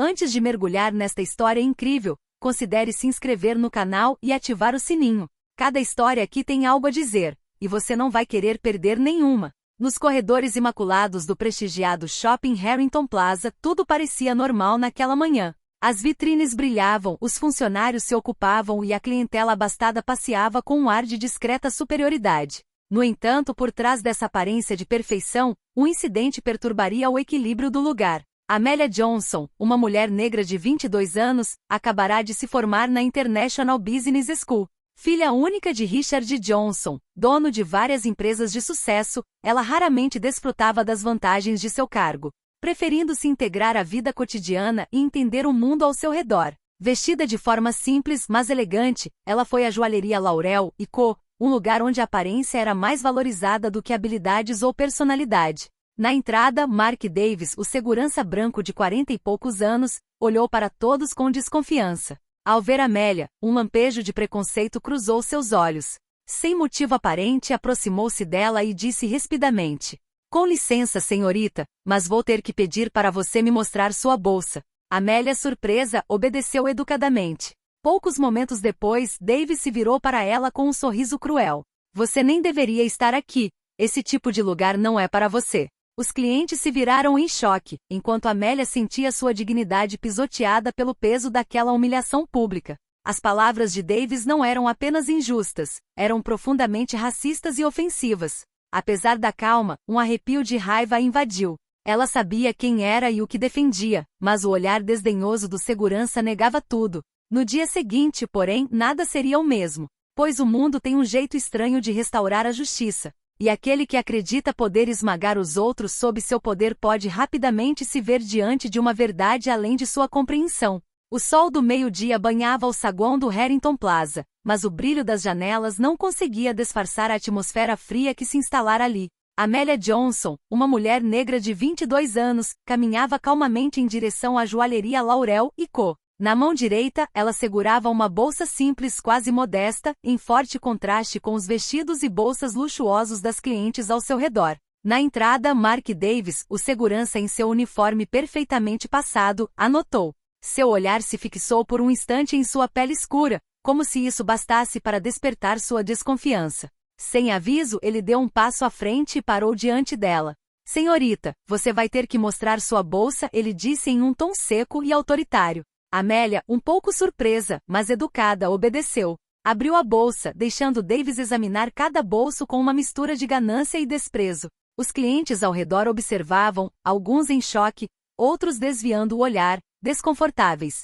Antes de mergulhar nesta história incrível, considere se inscrever no canal e ativar o sininho. Cada história aqui tem algo a dizer, e você não vai querer perder nenhuma. Nos corredores imaculados do prestigiado Shopping Harrington Plaza, tudo parecia normal naquela manhã. As vitrines brilhavam, os funcionários se ocupavam e a clientela abastada passeava com um ar de discreta superioridade. No entanto, por trás dessa aparência de perfeição, um incidente perturbaria o equilíbrio do lugar. Amelia Johnson, uma mulher negra de 22 anos, acabará de se formar na International Business School. Filha única de Richard Johnson, dono de várias empresas de sucesso, ela raramente desfrutava das vantagens de seu cargo, preferindo se integrar à vida cotidiana e entender o mundo ao seu redor. Vestida de forma simples, mas elegante, ela foi à joalheria Laurel & Co., um lugar onde a aparência era mais valorizada do que habilidades ou personalidade. Na entrada, Mark Davis, o segurança branco de 40 e poucos anos, olhou para todos com desconfiança. Ao ver Amelia, um lampejo de preconceito cruzou seus olhos. Sem motivo aparente, aproximou-se dela e disse rispidamente: "Com licença, senhorita, mas vou ter que pedir para você me mostrar sua bolsa." Amelia, surpresa, obedeceu educadamente. Poucos momentos depois, Davis se virou para ela com um sorriso cruel. "Você nem deveria estar aqui. Esse tipo de lugar não é para você." Os clientes se viraram em choque, enquanto Amelia sentia sua dignidade pisoteada pelo peso daquela humilhação pública. As palavras de Davis não eram apenas injustas, eram profundamente racistas e ofensivas. Apesar da calma, um arrepio de raiva a invadiu. Ela sabia quem era e o que defendia, mas o olhar desdenhoso do segurança negava tudo. No dia seguinte, porém, nada seria o mesmo, pois o mundo tem um jeito estranho de restaurar a justiça. E aquele que acredita poder esmagar os outros sob seu poder pode rapidamente se ver diante de uma verdade além de sua compreensão. O sol do meio-dia banhava o saguão do Harrington Plaza, mas o brilho das janelas não conseguia disfarçar a atmosfera fria que se instalara ali. Amelia Johnson, uma mulher negra de 22 anos, caminhava calmamente em direção à joalheria Laurel & Co. Na mão direita, ela segurava uma bolsa simples quase modesta, em forte contraste com os vestidos e bolsas luxuosos das clientes ao seu redor. Na entrada, Mark Davis, o segurança em seu uniforme perfeitamente passado, anotou. Seu olhar se fixou por um instante em sua pele escura, como se isso bastasse para despertar sua desconfiança. Sem aviso, ele deu um passo à frente e parou diante dela. "Senhorita, você vai ter que mostrar sua bolsa", ele disse em um tom seco e autoritário. Amelia, um pouco surpresa, mas educada, obedeceu. Abriu a bolsa, deixando Davis examinar cada bolso com uma mistura de ganância e desprezo. Os clientes ao redor observavam, alguns em choque, outros desviando o olhar, desconfortáveis.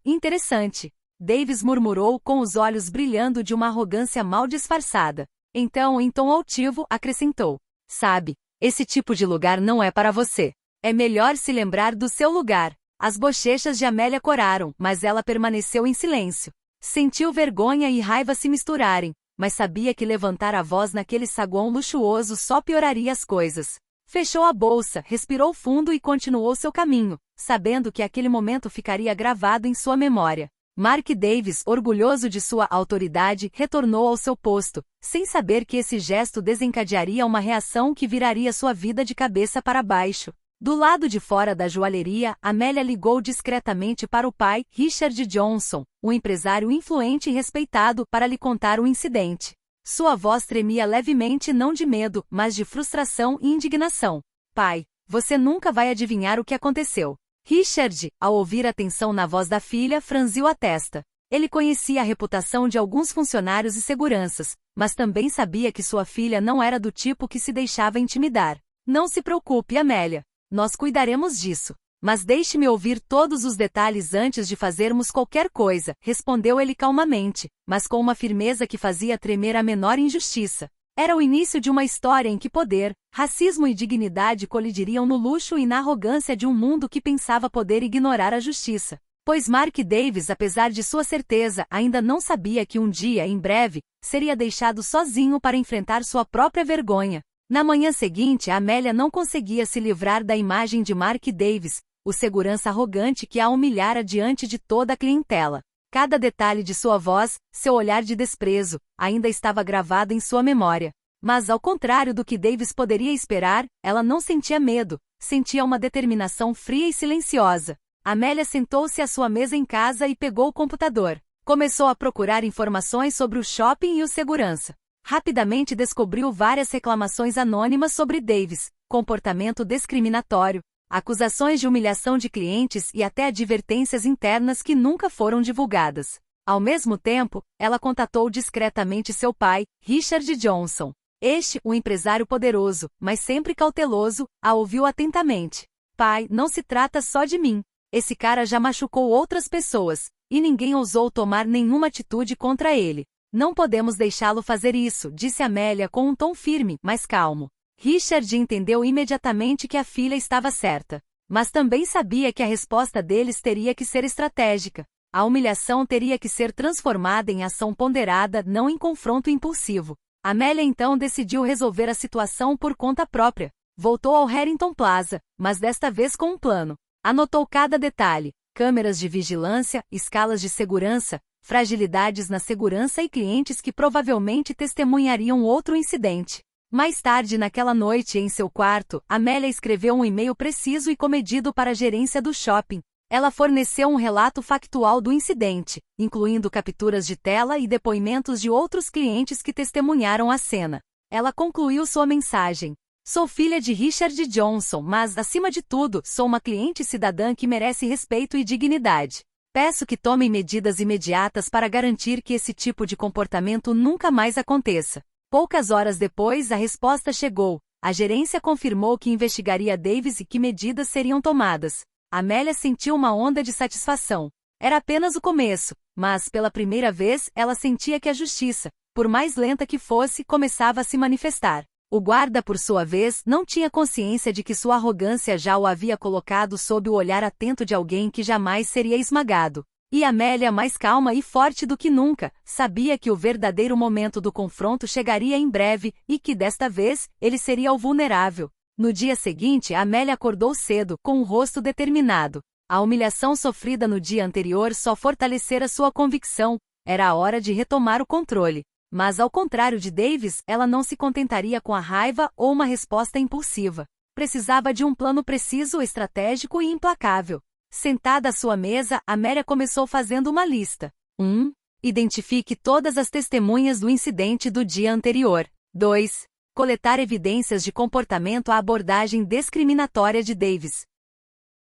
Interessante." Davis murmurou com os olhos brilhando de uma arrogância mal disfarçada. Então, em tom altivo, acrescentou: "Sabe, esse tipo de lugar não é para você. É melhor se lembrar do seu lugar." As bochechas de Amelia coraram, mas ela permaneceu em silêncio. Sentiu vergonha e raiva se misturarem, mas sabia que levantar a voz naquele saguão luxuoso só pioraria as coisas. Fechou a bolsa, respirou fundo e continuou seu caminho, sabendo que aquele momento ficaria gravado em sua memória. Mark Davis, orgulhoso de sua autoridade, retornou ao seu posto, sem saber que esse gesto desencadearia uma reação que viraria sua vida de cabeça para baixo. Do lado de fora da joalheria, Amelia ligou discretamente para o pai, Richard Johnson, um empresário influente e respeitado, para lhe contar o incidente. Sua voz tremia levemente, não de medo, mas de frustração e indignação. "Pai, você nunca vai adivinhar o que aconteceu." Richard, ao ouvir a tensão na voz da filha, franziu a testa. Ele conhecia a reputação de alguns funcionários e seguranças, mas também sabia que sua filha não era do tipo que se deixava intimidar. "Não se preocupe, Amelia. Nós cuidaremos disso. Mas deixe-me ouvir todos os detalhes antes de fazermos qualquer coisa", respondeu ele calmamente, mas com uma firmeza que fazia tremer a menor injustiça. Era o início de uma história em que poder, racismo e dignidade colidiriam no luxo e na arrogância de um mundo que pensava poder ignorar a justiça. Pois Mark Davis, apesar de sua certeza, ainda não sabia que um dia, em breve, seria deixado sozinho para enfrentar sua própria vergonha. Na manhã seguinte, Amelia não conseguia se livrar da imagem de Mark Davis, o segurança arrogante que a humilhara diante de toda a clientela. Cada detalhe de sua voz, seu olhar de desprezo, ainda estava gravado em sua memória. Mas ao contrário do que Davis poderia esperar, ela não sentia medo, sentia uma determinação fria e silenciosa. Amélia sentou-se à sua mesa em casa e pegou o computador. Começou a procurar informações sobre o shopping e o segurança. Rapidamente descobriu várias reclamações anônimas sobre Davis, comportamento discriminatório, acusações de humilhação de clientes e até advertências internas que nunca foram divulgadas. Ao mesmo tempo, ela contatou discretamente seu pai, Richard Johnson. Este, um empresário poderoso, mas sempre cauteloso, a ouviu atentamente. Pai, não se trata só de mim. Esse cara já machucou outras pessoas, e ninguém ousou tomar nenhuma atitude contra ele. Não podemos deixá-lo fazer isso, disse Amélia com um tom firme, mas calmo. Richard entendeu imediatamente que a filha estava certa. Mas também sabia que a resposta deles teria que ser estratégica. A humilhação teria que ser transformada em ação ponderada, não em confronto impulsivo. Amélia então decidiu resolver a situação por conta própria. Voltou ao Harrington Plaza, mas desta vez com um plano. Anotou cada detalhe: câmeras de vigilância, escalas de segurança, fragilidades na segurança e clientes que provavelmente testemunhariam outro incidente. Mais tarde naquela noite, em seu quarto, Amélia escreveu um e-mail preciso e comedido para a gerência do shopping. Ela forneceu um relato factual do incidente, incluindo capturas de tela e depoimentos de outros clientes que testemunharam a cena. Ela concluiu sua mensagem: sou filha de Richard Johnson, mas, acima de tudo, sou uma cliente cidadã que merece respeito e dignidade. Peço que tomem medidas imediatas para garantir que esse tipo de comportamento nunca mais aconteça. Poucas horas depois, a resposta chegou. A gerência confirmou que investigaria Davis e que medidas seriam tomadas. Amélia sentiu uma onda de satisfação. Era apenas o começo, mas, pela primeira vez, ela sentia que a justiça, por mais lenta que fosse, começava a se manifestar. O guarda, por sua vez, não tinha consciência de que sua arrogância já o havia colocado sob o olhar atento de alguém que jamais seria esmagado. E Amélia, mais calma e forte do que nunca, sabia que o verdadeiro momento do confronto chegaria em breve e que, desta vez, ele seria o vulnerável. No dia seguinte, Amélia acordou cedo, com o rosto determinado. A humilhação sofrida no dia anterior só fortalecera sua convicção. Era a hora de retomar o controle. Mas, ao contrário de Davis, ela não se contentaria com a raiva ou uma resposta impulsiva. Precisava de um plano preciso, estratégico e implacável. Sentada à sua mesa, Amélia começou fazendo uma lista. 1. Identifique todas as testemunhas do incidente do dia anterior. 2. Coletar evidências de comportamento à abordagem discriminatória de Davis.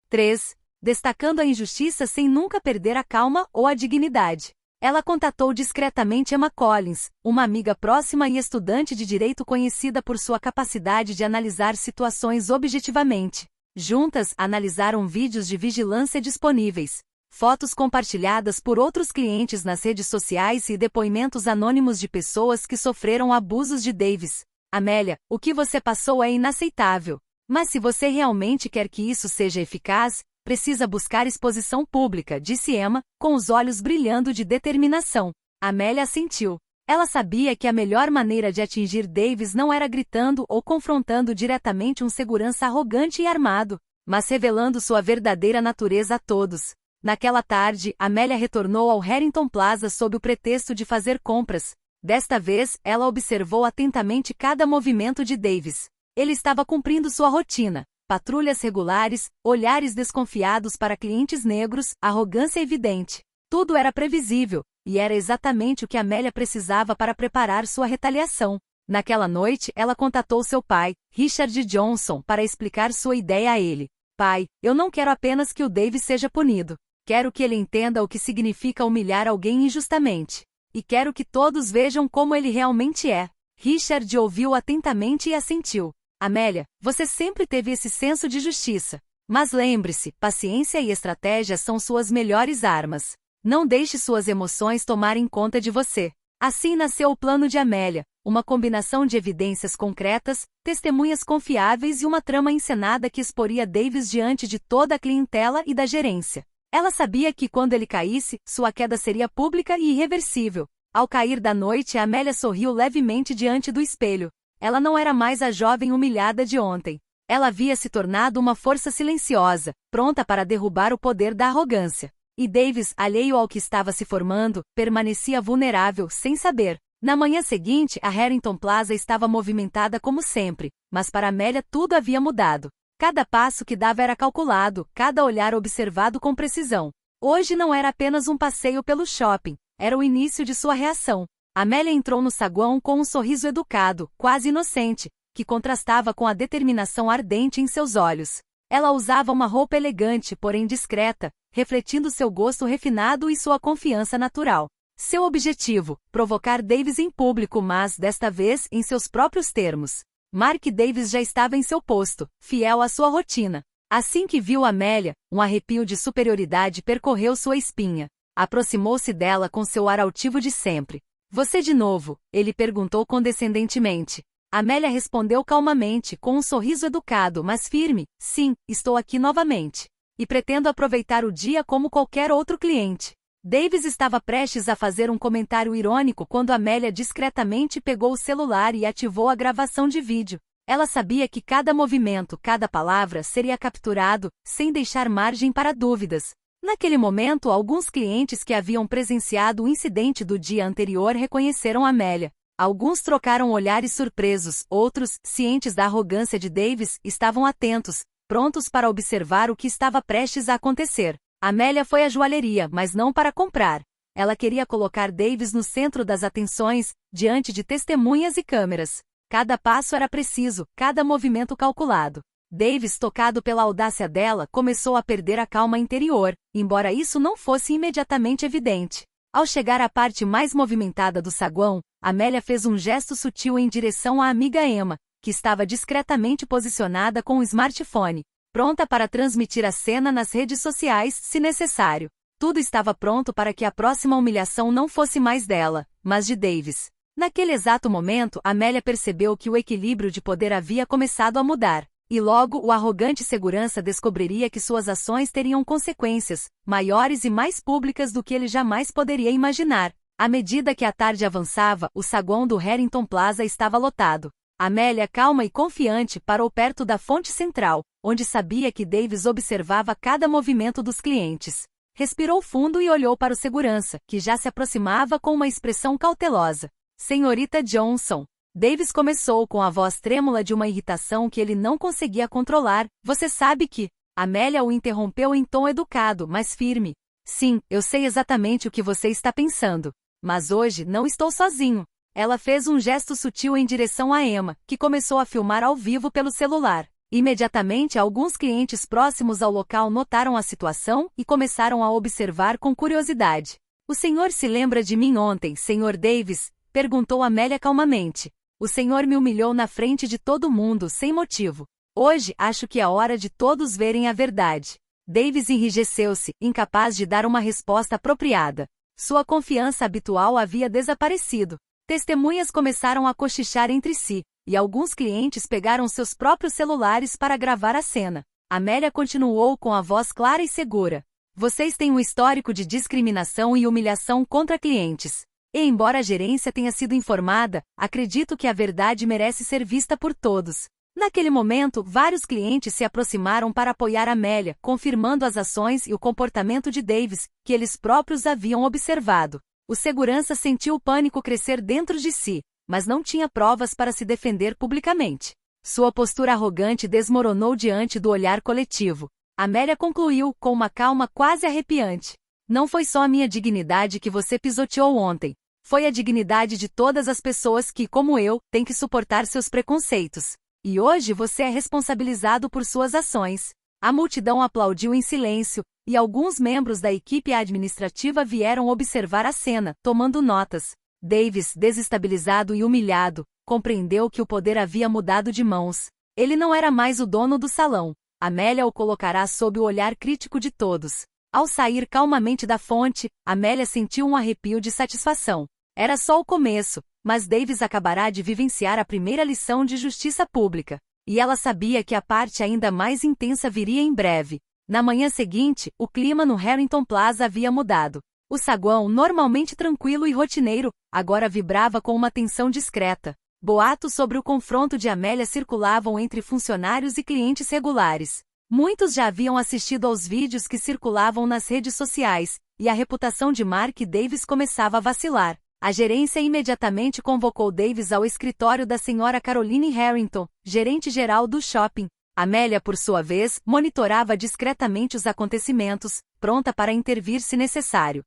3. Destacando a injustiça sem nunca perder a calma ou a dignidade. Ela contatou discretamente Emma Collins, uma amiga próxima e estudante de direito conhecida por sua capacidade de analisar situações objetivamente. Juntas, analisaram vídeos de vigilância disponíveis, fotos compartilhadas por outros clientes nas redes sociais e depoimentos anônimos de pessoas que sofreram abusos de Davis. Amélia, o que você passou é inaceitável. Mas se você realmente quer que isso seja eficaz, precisa buscar exposição pública, disse Emma, com os olhos brilhando de determinação. Amélia assentiu. Ela sabia que a melhor maneira de atingir Davis não era gritando ou confrontando diretamente um segurança arrogante e armado, mas revelando sua verdadeira natureza a todos. Naquela tarde, Amélia retornou ao Harrington Plaza sob o pretexto de fazer compras. Desta vez, ela observou atentamente cada movimento de Davis. Ele estava cumprindo sua rotina. Patrulhas regulares, olhares desconfiados para clientes negros, arrogância evidente. Tudo era previsível, e era exatamente o que Amélia precisava para preparar sua retaliação. Naquela noite, ela contatou seu pai, Richard Johnson, para explicar sua ideia a ele. Pai, eu não quero apenas que o Davis seja punido. Quero que ele entenda o que significa humilhar alguém injustamente. E quero que todos vejam como ele realmente é. Richard ouviu atentamente e assentiu. Amélia, você sempre teve esse senso de justiça. Mas lembre-se, paciência e estratégia são suas melhores armas. Não deixe suas emoções tomarem conta de você. Assim nasceu o plano de Amélia, uma combinação de evidências concretas, testemunhas confiáveis e uma trama encenada que exporia Davis diante de toda a clientela e da gerência. Ela sabia que quando ele caísse, sua queda seria pública e irreversível. Ao cair da noite, Amélia sorriu levemente diante do espelho. Ela não era mais a jovem humilhada de ontem. Ela havia se tornado uma força silenciosa, pronta para derrubar o poder da arrogância. E Davis, alheio ao que estava se formando, permanecia vulnerável, sem saber. Na manhã seguinte, a Harrington Plaza estava movimentada como sempre, mas para Amélia tudo havia mudado. Cada passo que dava era calculado, cada olhar observado com precisão. Hoje não era apenas um passeio pelo shopping, era o início de sua reação. Amélia entrou no saguão com um sorriso educado, quase inocente, que contrastava com a determinação ardente em seus olhos. Ela usava uma roupa elegante, porém discreta, refletindo seu gosto refinado e sua confiança natural. Seu objetivo, provocar Davis em público, mas, desta vez, em seus próprios termos. Mark Davis já estava em seu posto, fiel à sua rotina. Assim que viu Amélia, um arrepio de superioridade percorreu sua espinha. Aproximou-se dela com seu ar altivo de sempre. Você de novo? Ele perguntou condescendentemente. Amélia respondeu calmamente, com um sorriso educado, mas firme. Sim, estou aqui novamente. E pretendo aproveitar o dia como qualquer outro cliente. Davis estava prestes a fazer um comentário irônico quando Amélia discretamente pegou o celular e ativou a gravação de vídeo. Ela sabia que cada movimento, cada palavra seria capturado, sem deixar margem para dúvidas. Naquele momento, alguns clientes que haviam presenciado o incidente do dia anterior reconheceram Amélia. Alguns trocaram olhares surpresos, outros, cientes da arrogância de Davis, estavam atentos, prontos para observar o que estava prestes a acontecer. Amélia foi à joalheria, mas não para comprar. Ela queria colocar Davis no centro das atenções, diante de testemunhas e câmeras. Cada passo era preciso, cada movimento calculado. Davis, tocado pela audácia dela, começou a perder a calma interior, embora isso não fosse imediatamente evidente. Ao chegar à parte mais movimentada do saguão, Amélia fez um gesto sutil em direção à amiga Emma, que estava discretamente posicionada com o smartphone, pronta para transmitir a cena nas redes sociais, se necessário. Tudo estava pronto para que a próxima humilhação não fosse mais dela, mas de Davis. Naquele exato momento, Amélia percebeu que o equilíbrio de poder havia começado a mudar. E logo o arrogante segurança descobriria que suas ações teriam consequências, maiores e mais públicas do que ele jamais poderia imaginar. À medida que a tarde avançava, o saguão do Harrington Plaza estava lotado. Amélia, calma e confiante, parou perto da fonte central, onde sabia que Davis observava cada movimento dos clientes. Respirou fundo e olhou para o segurança, que já se aproximava com uma expressão cautelosa. Senhorita Johnson. Davis começou com a voz trêmula de uma irritação que ele não conseguia controlar. Você sabe que... Amélia o interrompeu em tom educado, mas firme. Sim, eu sei exatamente o que você está pensando. Mas hoje não estou sozinho. Ela fez um gesto sutil em direção a Emma, que começou a filmar ao vivo pelo celular. Imediatamente, alguns clientes próximos ao local notaram a situação e começaram a observar com curiosidade. O senhor se lembra de mim ontem, Sr. Davis? Perguntou Amélia calmamente. O senhor me humilhou na frente de todo mundo sem motivo. Hoje, acho que é hora de todos verem a verdade. Davis enrijeceu-se, incapaz de dar uma resposta apropriada. Sua confiança habitual havia desaparecido. Testemunhas começaram a cochichar entre si, e alguns clientes pegaram seus próprios celulares para gravar a cena. Amélia continuou com a voz clara e segura. Vocês têm um histórico de discriminação e humilhação contra clientes. E embora a gerência tenha sido informada, acredito que a verdade merece ser vista por todos. Naquele momento, vários clientes se aproximaram para apoiar Amélia, confirmando as ações e o comportamento de Davis, que eles próprios haviam observado. O segurança sentiu o pânico crescer dentro de si, mas não tinha provas para se defender publicamente. Sua postura arrogante desmoronou diante do olhar coletivo. Amélia concluiu, com uma calma quase arrepiante. Não foi só a minha dignidade que você pisoteou ontem. Foi a dignidade de todas as pessoas que, como eu, têm que suportar seus preconceitos. E hoje você é responsabilizado por suas ações. A multidão aplaudiu em silêncio, e alguns membros da equipe administrativa vieram observar a cena, tomando notas. Davis, desestabilizado e humilhado, compreendeu que o poder havia mudado de mãos. Ele não era mais o dono do salão. Amélia o colocará sob o olhar crítico de todos. Ao sair calmamente da fonte, Amélia sentiu um arrepio de satisfação. Era só o começo, mas Davis acabará de vivenciar a primeira lição de justiça pública. E ela sabia que a parte ainda mais intensa viria em breve. Na manhã seguinte, o clima no Harrington Plaza havia mudado. O saguão, normalmente tranquilo e rotineiro, agora vibrava com uma tensão discreta. Boatos sobre o confronto de Amélia circulavam entre funcionários e clientes regulares. Muitos já haviam assistido aos vídeos que circulavam nas redes sociais, e a reputação de Mark Davis começava a vacilar. A gerência imediatamente convocou Davis ao escritório da senhora Caroline Harrington, gerente-geral do shopping. Amélia, por sua vez, monitorava discretamente os acontecimentos, pronta para intervir se necessário.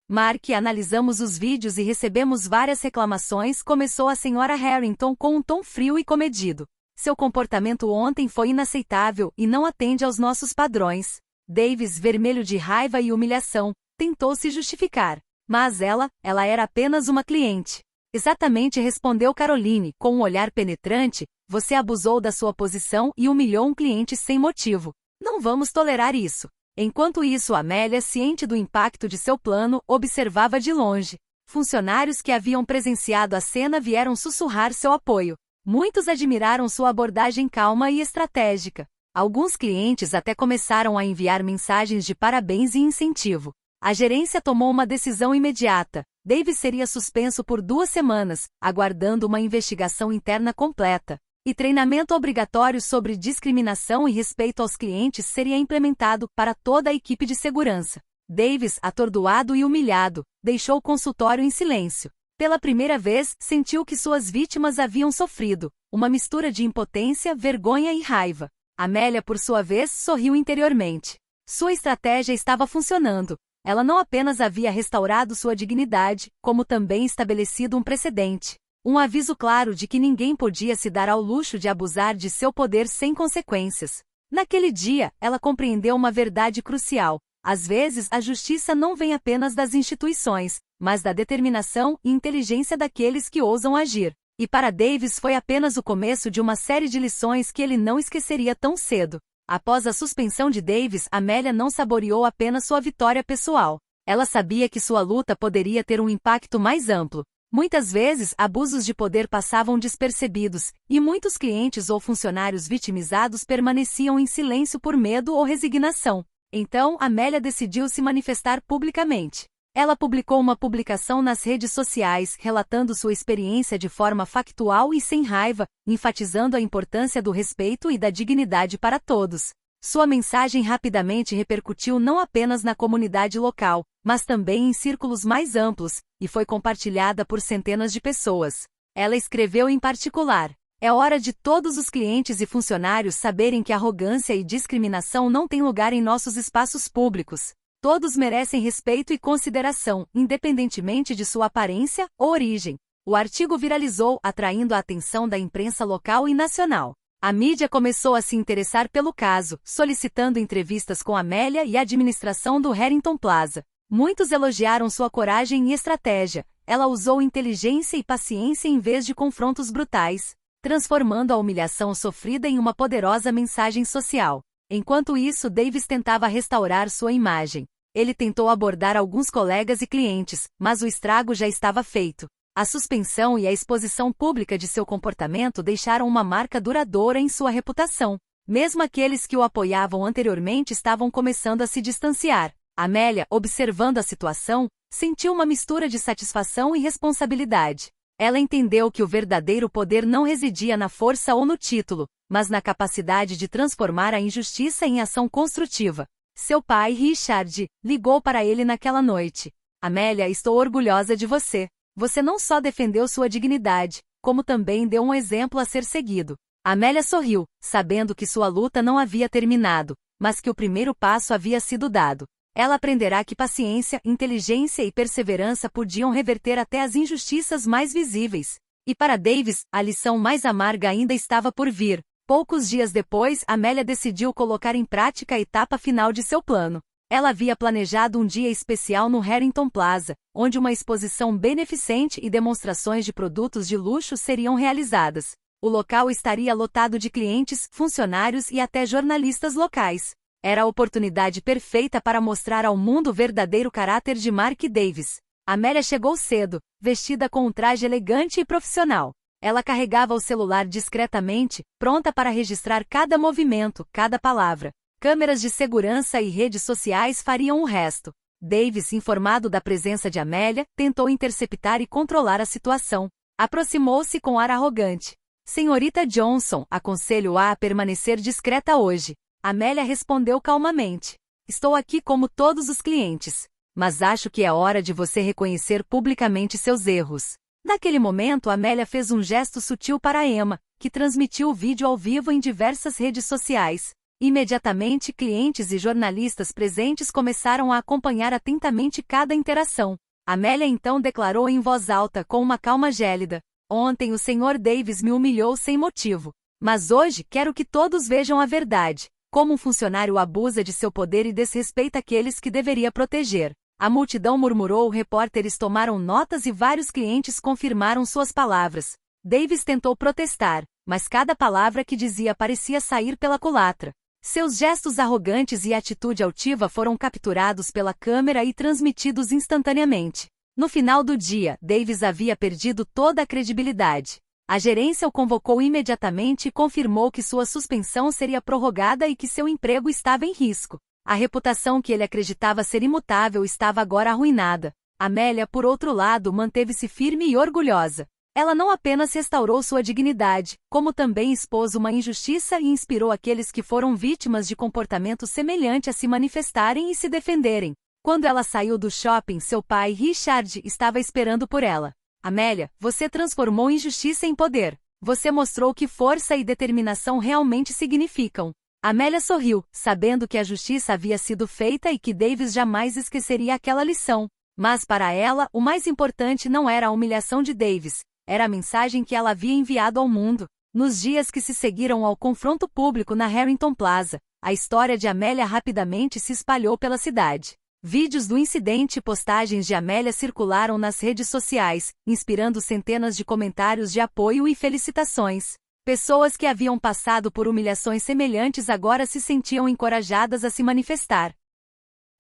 Mark, analisamos os vídeos e recebemos várias reclamações, começou a senhora Harrington com um tom frio e comedido. Seu comportamento ontem foi inaceitável e não atende aos nossos padrões. Davis, vermelho de raiva e humilhação, tentou se justificar. Mas ela era apenas uma cliente. Exatamente, respondeu Caroline, com um olhar penetrante, você abusou da sua posição e humilhou um cliente sem motivo. Não vamos tolerar isso. Enquanto isso, Amélia, ciente do impacto de seu plano, observava de longe. Funcionários que haviam presenciado a cena vieram sussurrar seu apoio. Muitos admiraram sua abordagem calma e estratégica. Alguns clientes até começaram a enviar mensagens de parabéns e incentivo. A gerência tomou uma decisão imediata. Davis seria suspenso por 2 semanas, aguardando uma investigação interna completa. E treinamento obrigatório sobre discriminação e respeito aos clientes seria implementado para toda a equipe de segurança. Davis, atordoado e humilhado, deixou o consultório em silêncio. Pela primeira vez, sentiu que suas vítimas haviam sofrido uma mistura de impotência, vergonha e raiva. Amélia, por sua vez, sorriu interiormente. Sua estratégia estava funcionando. Ela não apenas havia restaurado sua dignidade, como também estabelecido um precedente. Um aviso claro de que ninguém podia se dar ao luxo de abusar de seu poder sem consequências. Naquele dia, ela compreendeu uma verdade crucial. Às vezes, a justiça não vem apenas das instituições, mas da determinação e inteligência daqueles que ousam agir. E para Davis foi apenas o começo de uma série de lições que ele não esqueceria tão cedo. Após a suspensão de Davis, Amélia não saboreou apenas sua vitória pessoal. Ela sabia que sua luta poderia ter um impacto mais amplo. Muitas vezes, abusos de poder passavam despercebidos, e muitos clientes ou funcionários vitimizados permaneciam em silêncio por medo ou resignação. Então, Amélia decidiu se manifestar publicamente. Ela publicou uma publicação nas redes sociais, relatando sua experiência de forma factual e sem raiva, enfatizando a importância do respeito e da dignidade para todos. Sua mensagem rapidamente repercutiu não apenas na comunidade local, mas também em círculos mais amplos, e foi compartilhada por centenas de pessoas. Ela escreveu em particular: é hora de todos os clientes e funcionários saberem que arrogância e discriminação não têm lugar em nossos espaços públicos. Todos merecem respeito e consideração, independentemente de sua aparência ou origem. O artigo viralizou, atraindo a atenção da imprensa local e nacional. A mídia começou a se interessar pelo caso, solicitando entrevistas com Amélia e a administração do Harrington Plaza. Muitos elogiaram sua coragem e estratégia. Ela usou inteligência e paciência em vez de confrontos brutais, transformando a humilhação sofrida em uma poderosa mensagem social. Enquanto isso, Davis tentava restaurar sua imagem. Ele tentou abordar alguns colegas e clientes, mas o estrago já estava feito. A suspensão e a exposição pública de seu comportamento deixaram uma marca duradoura em sua reputação. Mesmo aqueles que o apoiavam anteriormente estavam começando a se distanciar. Amélia, observando a situação, sentiu uma mistura de satisfação e responsabilidade. Ela entendeu que o verdadeiro poder não residia na força ou no título, mas na capacidade de transformar a injustiça em ação construtiva. Seu pai, Richard, ligou para ele naquela noite. Amélia, estou orgulhosa de você. Você não só defendeu sua dignidade, como também deu um exemplo a ser seguido. Amélia sorriu, sabendo que sua luta não havia terminado, mas que o primeiro passo havia sido dado. Ela aprenderá que paciência, inteligência e perseverança podiam reverter até as injustiças mais visíveis. E para Davis, a lição mais amarga ainda estava por vir. Poucos dias depois, Amélia decidiu colocar em prática a etapa final de seu plano. Ela havia planejado um dia especial no Harrington Plaza, onde uma exposição beneficente e demonstrações de produtos de luxo seriam realizadas. O local estaria lotado de clientes, funcionários e até jornalistas locais. Era a oportunidade perfeita para mostrar ao mundo o verdadeiro caráter de Mark Davis. Amélia chegou cedo, vestida com um traje elegante e profissional. Ela carregava o celular discretamente, pronta para registrar cada movimento, cada palavra. Câmeras de segurança e redes sociais fariam o resto. Davis, informado da presença de Amélia, tentou interceptar e controlar a situação. Aproximou-se com ar arrogante. Senhorita Johnson, aconselho-a a permanecer discreta hoje. Amélia respondeu calmamente. Estou aqui como todos os clientes. Mas acho que é hora de você reconhecer publicamente seus erros. Naquele momento, Amélia fez um gesto sutil para Emma, que transmitiu o vídeo ao vivo em diversas redes sociais. Imediatamente, clientes e jornalistas presentes começaram a acompanhar atentamente cada interação. Amélia então declarou em voz alta, com uma calma gélida: "Ontem o Sr. Davis me humilhou sem motivo. Mas hoje quero que todos vejam a verdade. Como um funcionário abusa de seu poder e desrespeita aqueles que deveria proteger." A multidão murmurou, repórteres tomaram notas e vários clientes confirmaram suas palavras. Davis tentou protestar, mas cada palavra que dizia parecia sair pela culatra. Seus gestos arrogantes e atitude altiva foram capturados pela câmera e transmitidos instantaneamente. No final do dia, Davis havia perdido toda a credibilidade. A gerência o convocou imediatamente e confirmou que sua suspensão seria prorrogada e que seu emprego estava em risco. A reputação que ele acreditava ser imutável estava agora arruinada. Amélia, por outro lado, manteve-se firme e orgulhosa. Ela não apenas restaurou sua dignidade, como também expôs uma injustiça e inspirou aqueles que foram vítimas de comportamento semelhante a se manifestarem e se defenderem. Quando ela saiu do shopping, seu pai, Richard, estava esperando por ela. "Amélia, você transformou injustiça em poder. Você mostrou o que força e determinação realmente significam." Amélia sorriu, sabendo que a justiça havia sido feita e que Davis jamais esqueceria aquela lição. Mas para ela, o mais importante não era a humilhação de Davis, era a mensagem que ela havia enviado ao mundo. Nos dias que se seguiram ao confronto público na Harrington Plaza, a história de Amélia rapidamente se espalhou pela cidade. Vídeos do incidente e postagens de Amélia circularam nas redes sociais, inspirando centenas de comentários de apoio e felicitações. Pessoas que haviam passado por humilhações semelhantes agora se sentiam encorajadas a se manifestar.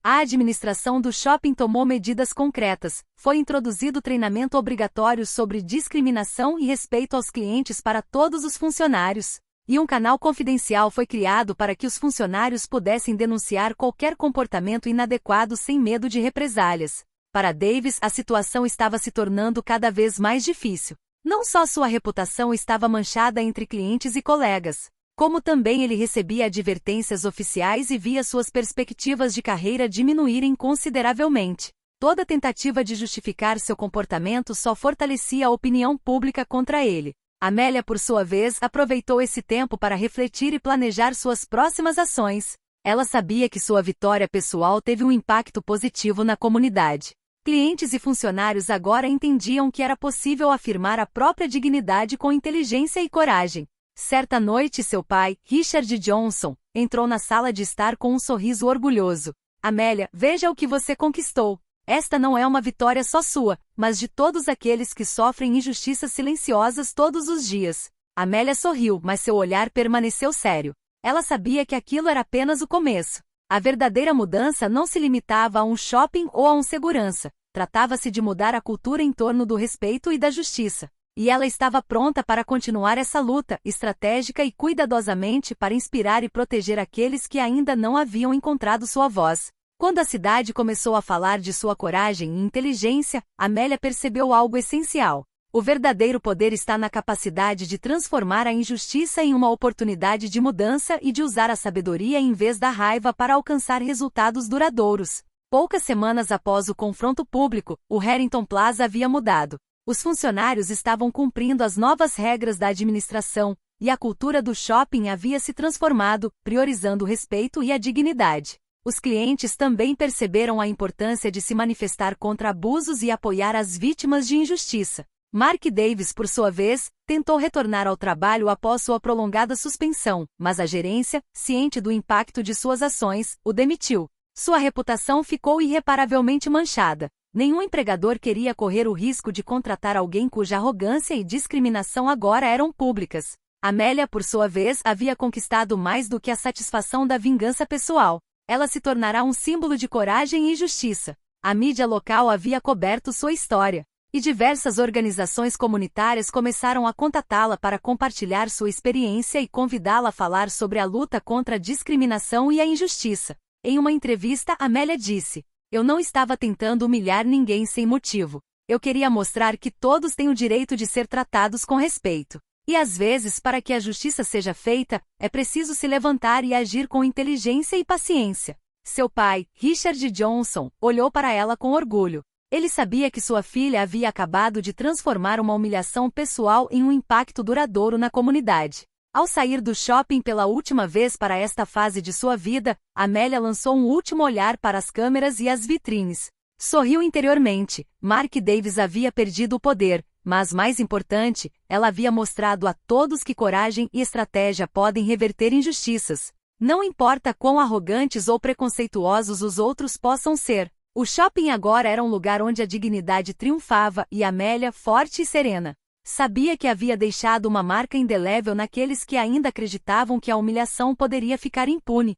A administração do shopping tomou medidas concretas. Foi introduzido treinamento obrigatório sobre discriminação e respeito aos clientes para todos os funcionários. E um canal confidencial foi criado para que os funcionários pudessem denunciar qualquer comportamento inadequado sem medo de represálias. Para Davis, a situação estava se tornando cada vez mais difícil. Não só sua reputação estava manchada entre clientes e colegas, como também ele recebia advertências oficiais e via suas perspectivas de carreira diminuírem consideravelmente. Toda tentativa de justificar seu comportamento só fortalecia a opinião pública contra ele. Amélia, por sua vez, aproveitou esse tempo para refletir e planejar suas próximas ações. Ela sabia que sua vitória pessoal teve um impacto positivo na comunidade. Clientes e funcionários agora entendiam que era possível afirmar a própria dignidade com inteligência e coragem. Certa noite, seu pai, Richard Johnson, entrou na sala de estar com um sorriso orgulhoso. "Amélia, veja o que você conquistou. Esta não é uma vitória só sua, mas de todos aqueles que sofrem injustiças silenciosas todos os dias." Amélia sorriu, mas seu olhar permaneceu sério. Ela sabia que aquilo era apenas o começo. A verdadeira mudança não se limitava a um shopping ou a um segurança. Tratava-se de mudar a cultura em torno do respeito e da justiça. E ela estava pronta para continuar essa luta, estratégica e cuidadosamente para inspirar e proteger aqueles que ainda não haviam encontrado sua voz. Quando a cidade começou a falar de sua coragem e inteligência, Amélia percebeu algo essencial. O verdadeiro poder está na capacidade de transformar a injustiça em uma oportunidade de mudança e de usar a sabedoria em vez da raiva para alcançar resultados duradouros. Poucas semanas após o confronto público, o Harrington Plaza havia mudado. Os funcionários estavam cumprindo as novas regras da administração, e a cultura do shopping havia se transformado, priorizando o respeito e a dignidade. Os clientes também perceberam a importância de se manifestar contra abusos e apoiar as vítimas de injustiça. Mark Davis, por sua vez, tentou retornar ao trabalho após sua prolongada suspensão, mas a gerência, ciente do impacto de suas ações, o demitiu. Sua reputação ficou irreparavelmente manchada. Nenhum empregador queria correr o risco de contratar alguém cuja arrogância e discriminação agora eram públicas. Amélia, por sua vez, havia conquistado mais do que a satisfação da vingança pessoal. Ela se tornará um símbolo de coragem e justiça. A mídia local havia coberto sua história, e diversas organizações comunitárias começaram a contatá-la para compartilhar sua experiência e convidá-la a falar sobre a luta contra a discriminação e a injustiça. Em uma entrevista, Amélia disse: "Eu não estava tentando humilhar ninguém sem motivo. Eu queria mostrar que todos têm o direito de ser tratados com respeito. E às vezes, para que a justiça seja feita, é preciso se levantar e agir com inteligência e paciência." Seu pai, Richard Johnson, olhou para ela com orgulho. Ele sabia que sua filha havia acabado de transformar uma humilhação pessoal em um impacto duradouro na comunidade. Ao sair do shopping pela última vez para esta fase de sua vida, Amélia lançou um último olhar para as câmeras e as vitrines. Sorriu interiormente. Mark Davis havia perdido o poder, mas mais importante, ela havia mostrado a todos que coragem e estratégia podem reverter injustiças. Não importa quão arrogantes ou preconceituosos os outros possam ser. O shopping agora era um lugar onde a dignidade triunfava e Amélia, forte e serena, sabia que havia deixado uma marca indelével naqueles que ainda acreditavam que a humilhação poderia ficar impune.